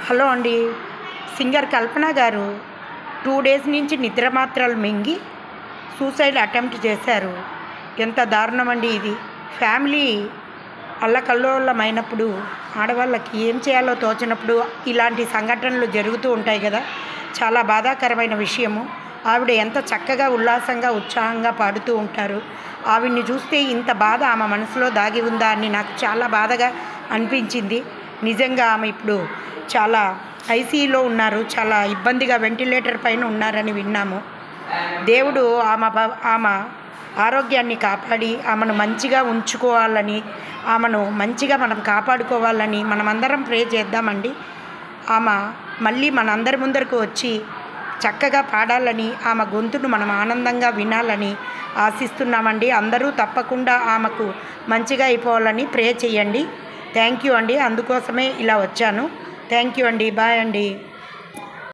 Hello అండి. Singer కల్పన గారు 2 days నుంచి నిద్ర మాత్రలు మింగి సూసైడ్ అటెంప్ట్ చేశారు. ఎంత దారుణం అండి ఇది. ఫ్యామిలీ అల్లకల్లోలమైనప్పుడు ఆడవాళ్ళకి ఏం చేయాలో తోచనప్పుడు ఇలాంటి సంఘటనలు జరుగుతూ ఉంటాయి కదా. చాలా బాధాకరమైన విషయము. ఆవిడ ఎంత చక్కగా ఉల్లాసంగా ఉత్సాహంగా పాడుతూ ఉంటారు. ఆవిడ్ని చూస్తే ఇంత బాధ ఆమె మనసులో దాగి ఉందా అని నాకు చాలా బాధగా అనిపించింది. నిజంగా ఆమె ఇప్పుడు చాలా ఐసీయూలో ఉన్నారు. చాలా ఇబ్బందిగా వెంటిలేటర్ పైన ఉన్నారని విన్నాము. దేవుడు ఆమె ఆరోగ్యాన్ని కాపాడి ఆమెను మంచిగా ఉంచుకోవాలని, ఆమెను మంచిగా మనం కాపాడుకోవాలని మనమందరం ప్రే చేద్దామండి. ఆమె మళ్ళీ మనందరి ముందరకు వచ్చి చక్కగా పాడాలని, ఆమె గొంతును మనం ఆనందంగా వినాలని ఆశిస్తున్నామండి. అందరూ తప్పకుండా ఆమెకు మంచిగా అయిపోవాలని ప్రే చేయండి. థ్యాంక్ యూ అండి. అందుకోసమే ఇలా వచ్చాను. థ్యాంక్ యూ అండి. బాయ్ అండి.